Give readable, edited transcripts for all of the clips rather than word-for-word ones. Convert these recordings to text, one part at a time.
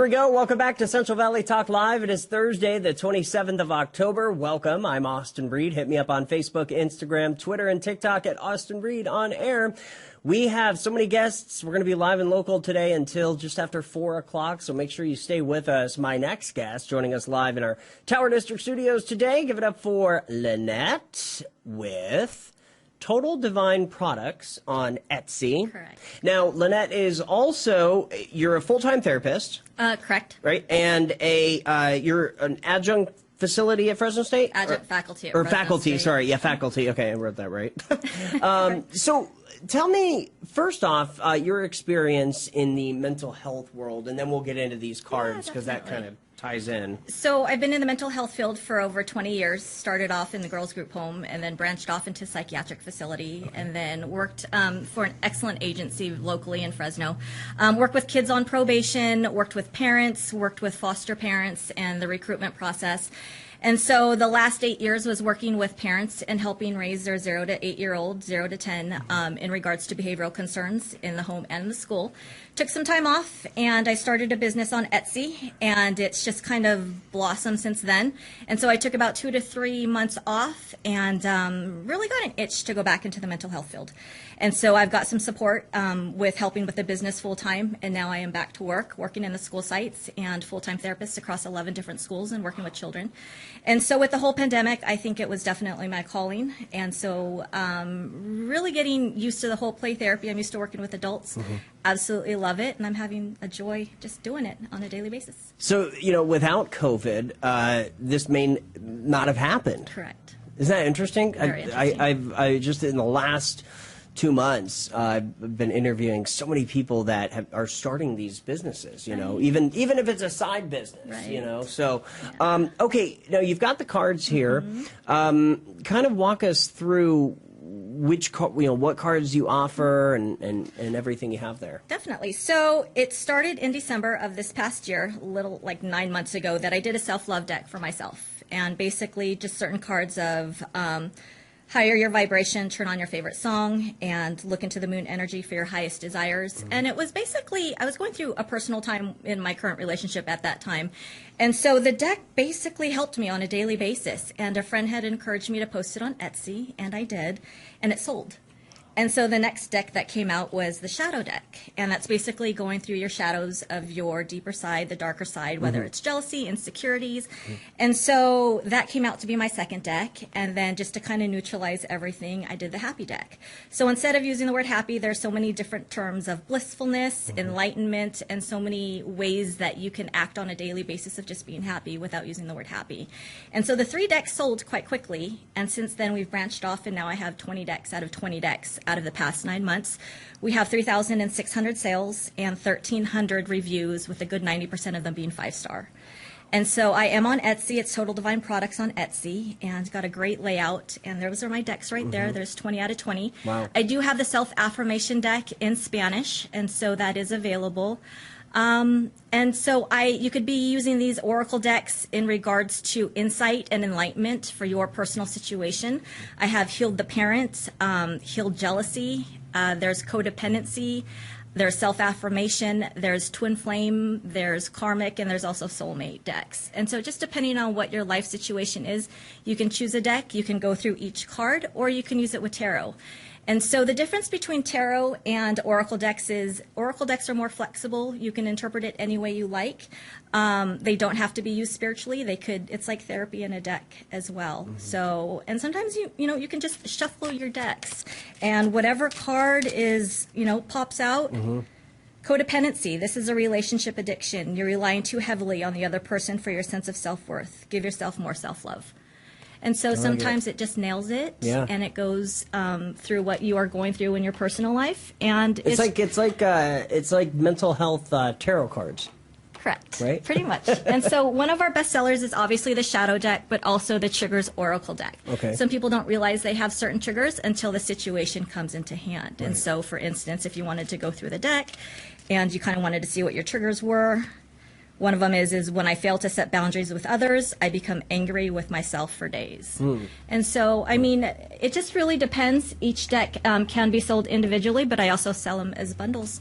we go. Welcome back to Central Valley Talk Live. It is Thursday, the 27th of October. Welcome. I'm Austin Reed. Hit me up on Facebook, Instagram, Twitter, and TikTok at Austin Reed on air. We have so many guests. We're going to be live and local today until just after 4 o'clock, so make sure you stay with us. My next guest joining us live in our Tower District studios today. Give it up for Lynette with Total Divine Products on Etsy. Correct. Now, Lynette is also, you're a full-time therapist. Correct. Right? And you're an adjunct facility at Fresno State? Adjunct faculty at Fresno faculty. State. Sorry, yeah, faculty. Okay, I wrote that right. So tell me, first off, your experience in the mental health world, and then we'll get into these cards because that kind of ties in. So I've been in the mental health field for over 20 years, started off in the girls group home and then branched off into psychiatric facility and then worked for an excellent agency locally in Fresno. Worked with kids on probation, worked with parents, worked with foster parents and the recruitment process. And so the last 8 years was working with parents and helping raise their 0 to 8-year-old, 0 to 10, in regards to behavioral concerns in the home and the school. Took some time off, and I started a business on Etsy, and it's just kind of blossomed since then. And so I took about 2 to 3 months off and really got an itch to go back into the mental health field. And so I've got some support with helping with the business full-time, and now I am back to work, working in the school sites and full-time therapist across 11 different schools and working with children. And so with the whole pandemic, I think it was definitely my calling. And so really getting used to the whole play therapy. I'm used to working with adults. Mm-hmm. Absolutely love it, and I'm having a joy just doing it on a daily basis. So, without COVID, this may not have happened. Correct. Isn't that interesting? Very interesting. I just in the last 2 months, I've been interviewing so many people that are starting these businesses, right. even if it's a side business, right. So, yeah. Okay, now you've got the cards here. Mm-hmm. Kind of walk us through what cards you offer and everything you have there. Definitely. So it started in December of this past year, like 9 months ago, that I did a self-love deck for myself. And basically just certain cards of higher your vibration, turn on your favorite song, and look into the moon energy for your highest desires. Mm-hmm. And it was basically, I was going through a personal time in my current relationship at that time. And so the deck basically helped me on a daily basis. And a friend had encouraged me to post it on Etsy, and I did, and it sold. And so the next deck that came out was the shadow deck. And that's basically going through your shadows of your deeper side, the darker side, whether it's jealousy, insecurities. And so that came out to be my second deck. And then just to kind of neutralize everything, I did the happy deck. So instead of using the word happy, there's so many different terms of blissfulness, enlightenment, and so many ways that you can act on a daily basis of just being happy without using the word happy. And so the 3 decks sold quite quickly. And since then, we've branched off, and now I have 20 decks out of 20 decks. Out of the past 9 months. We have 3,600 sales and 1,300 reviews, with a good 90% of them being 5-star. And so I am on Etsy. It's Total Divine Products on Etsy, and got a great layout. And those are my decks right there. There's 20 out of 20. Wow. I do have the self-affirmation deck in Spanish, and so that is available. And so you could be using these oracle decks in regards to insight and enlightenment for your personal situation. I have healed the parent, healed jealousy, there's codependency, there's self-affirmation, there's twin flame, there's karmic, and there's also soulmate decks. And so just depending on what your life situation is, you can choose a deck, you can go through each card, or you can use it with tarot. And so the difference between tarot and oracle decks is oracle decks are more flexible. You can interpret it any way you like. They don't have to be used spiritually. It's like therapy in a deck as well. Mm-hmm. So, and sometimes you can just shuffle your decks, and whatever card is, pops out. Mm-hmm. Codependency. This is a relationship addiction. You're relying too heavily on the other person for your sense of self-worth. Give yourself more self-love. And so sometimes it just nails it, and it goes through what you are going through in your personal life, and it's like mental health tarot cards. Correct. Right? Pretty much. And so one of our bestsellers is obviously the shadow deck, but also the triggers oracle deck. Okay. Some people don't realize they have certain triggers until the situation comes into hand. Right. And so, for instance, if you wanted to go through the deck and you kind of wanted to see what your triggers were, one of them is when I fail to set boundaries with others, I become angry with myself for days. And so, I mean, it just really depends. Each deck can be sold individually, but I also sell them as bundles.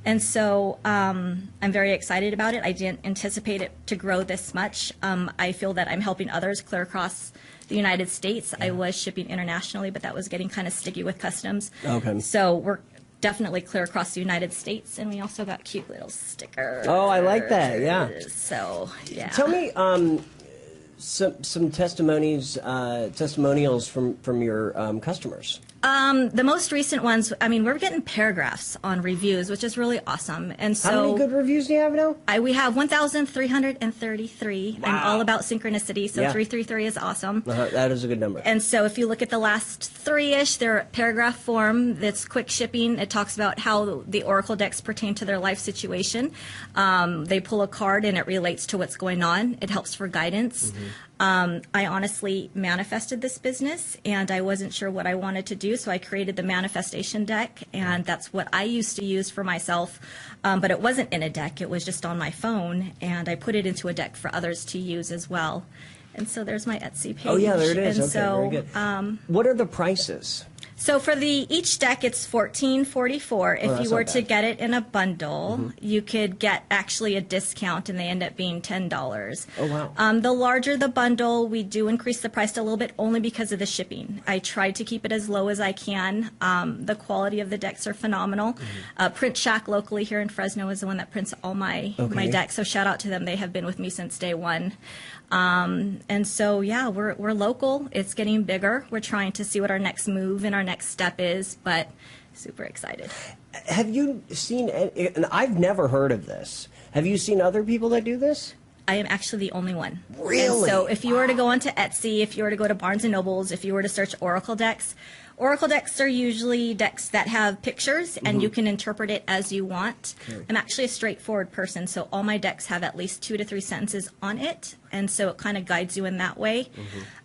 And so I'm very excited about it. I didn't anticipate it to grow this much. I feel that I'm helping others clear across the United States. I was shipping internationally, but that was getting kind of sticky with customs. Okay. So we're definitely clear across the United States, and we also got cute little stickers. Oh, I like that. Yeah. So yeah. Tell me some testimonials from your customers. The most recent ones, I mean, we're getting paragraphs on reviews, which is really awesome. And so, how many good reviews do you have now? We have 1,333. Wow. I'm all about synchronicity, so 333 is awesome. That is a good number. And so if you look at the last three-ish, they're paragraph form that's quick shipping. It talks about how the Oracle decks pertain to their life situation. They pull a card and it relates to what's going on. It helps for guidance. I honestly manifested this business, and I wasn't sure what I wanted to do, so I created the manifestation deck, and that's what I used to use for myself, but it wasn't in a deck. It was just on my phone, and I put it into a deck for others to use as well. And so there's my Etsy page. Oh, yeah, there it is. And okay, so, very good. What are the prices? So for each deck, it's $14.44. If you were to get it in a bundle, you could get actually a discount, and they end up being $10. Oh, wow. The larger the bundle, we do increase the price a little bit only because of the shipping. I tried to keep it as low as I can. The quality of the decks are phenomenal. Print Shack locally here in Fresno is the one that prints all my decks, so shout out to them. They have been with me since day one. And so, yeah, we're local. It's getting bigger. We're trying to see what our next move and our next step is, but super excited. Have you seen, and I've never heard of this, have you seen other people that do this? I am actually the only one. Really? And so if you were to go onto Etsy, if you were to go to Barnes & Nobles, if you were to search Oracle decks are usually decks that have pictures, and you can interpret it as you want. I'm actually a straightforward person, so all my decks have at least 2 to 3 sentences on it, and so it kind of guides you in that way.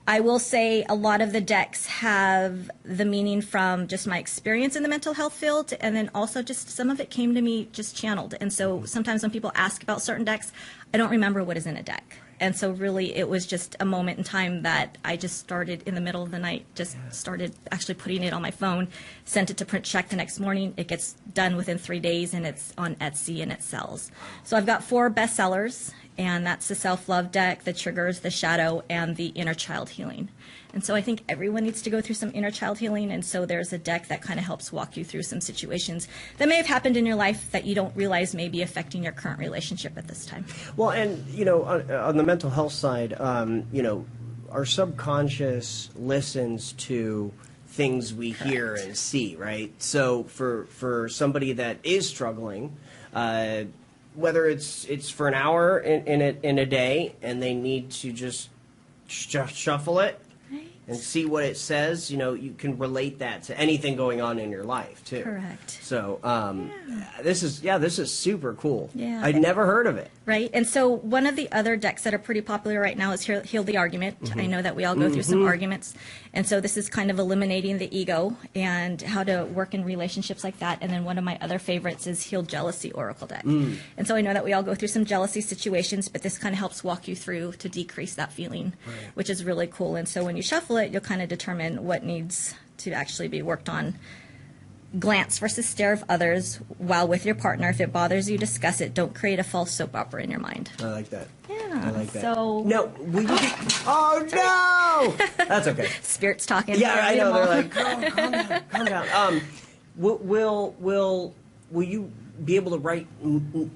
I will say a lot of the decks have the meaning from just my experience in the mental health field, and then also just some of it came to me just channeled. And so sometimes when people ask about certain decks, I don't remember what is in a deck. And so really it was just a moment in time that I just started in the middle of the night, just started actually putting it on my phone, sent it to Print Check the next morning. It gets done within 3 days, and it's on Etsy and it sells. So I've got 4 bestsellers, and that's the Self-Love deck, the Triggers, the Shadow, and the Inner Child Healing. And so I think everyone needs to go through some inner child healing, and so there's a deck that kind of helps walk you through some situations that may have happened in your life that you don't realize may be affecting your current relationship at this time. Well, and, you know, on the mental health side, you know, our subconscious listens to things we hear and see, right? So for somebody that is struggling, whether it's for an hour in a day and they need to just shuffle it and see what it says, you know, you can relate that to anything going on in your life too. Correct. So this is super cool. Yeah. I'd never heard of it. Right. And so one of the other decks that are pretty popular right now is Heal the Argument. I know that we all go through some arguments. And so this is kind of eliminating the ego and how to work in relationships like that. And then one of my other favorites is Heal Jealousy Oracle deck. And so I know that we all go through some jealousy situations, but this kind of helps walk you through to decrease that feeling, which is really cool. And so when you shuffle it, you'll kind of determine what needs to actually be worked on. Glance versus stare of others while with your partner. If it bothers you, discuss it. Don't create a false soap opera in your mind. I like that. Yeah. I like that. So no, oh no, that's okay. Spirits talking. Yeah, I know. They're like, calm down. Will you be able to write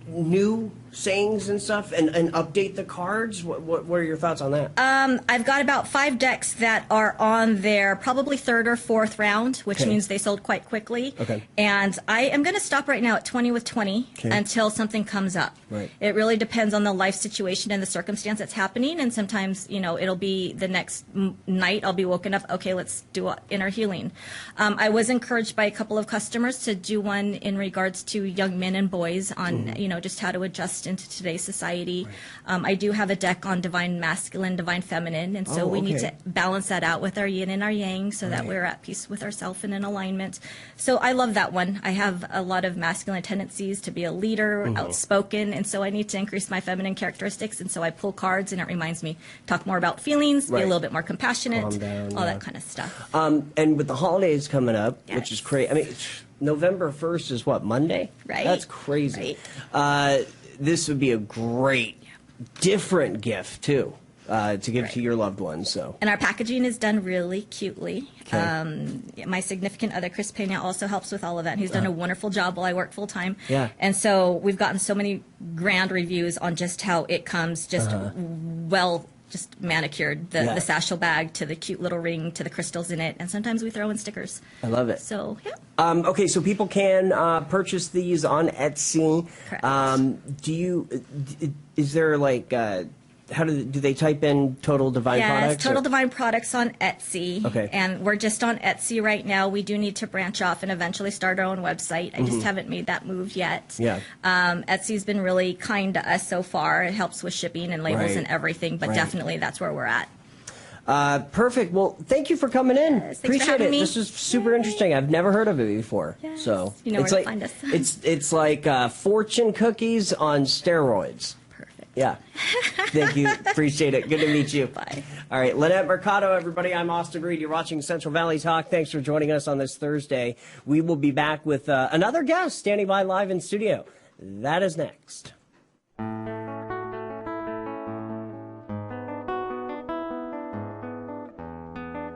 new sayings and stuff and update the cards? What are your thoughts on that? I've got about 5 decks that are on their probably 3rd or 4th round, which means they sold quite quickly. Okay. And I am going to stop right now at 20 with 20 until something comes up. Right. It really depends on the life situation and the circumstance that's happening. And sometimes, you know, it'll be the next night I'll be woken up, okay, let's do inner healing. I was encouraged by a couple of customers to do one in regards to young men and boys on, you know, just how to adjust into today's society. I do have a deck on divine masculine, divine feminine, and so we need to balance that out with our yin and our yang so that we're at peace with ourselves and in alignment. So I love that one. I have a lot of masculine tendencies to be a leader, outspoken, and so I need to increase my feminine characteristics, and so I pull cards and it reminds me, talk more about feelings, be a little bit more compassionate, calm down, all that kind of stuff. And with the holidays coming up, which is crazy. I mean, November 1st is what, Monday? Right. That's crazy. Right. This would be a great, different gift, too, to give to your loved ones. So. And our packaging is done really cutely. Okay. My significant other, Chris Pena, also helps with all of that. And he's done a wonderful job while I work full time. Yeah. And so we've gotten so many grand reviews on just how it comes just just manicured, the satchel bag to the cute little ring to the crystals in it, and sometimes we throw in stickers. I love it. So, yeah. Okay, so people can purchase these on Etsy. Correct. Is there like, how do they type in Total Divine Products? Yes, Total Divine Products on Etsy. Okay. And we're just on Etsy right now. We do need to branch off and eventually start our own website. I just haven't made that move yet. Yeah. Etsy's been really kind to us so far. It helps with shipping and labels Right. and everything, but Right. definitely that's where we're at. Perfect. Well, thank you for coming in. Yes, thanks for Appreciate having it. me. This is super interesting. I've never heard of it before. Yes. So You know it's where to like, find us. It's like fortune cookies on steroids. Perfect. Yeah. Thank you. Appreciate it. Good to meet you. Bye. All right. Lynette, Mercado, everybody. I'm Austin Reed. You're watching Central Valley Talk. Thanks for joining us on this Thursday. We will be back with another guest standing by live in studio. That is next.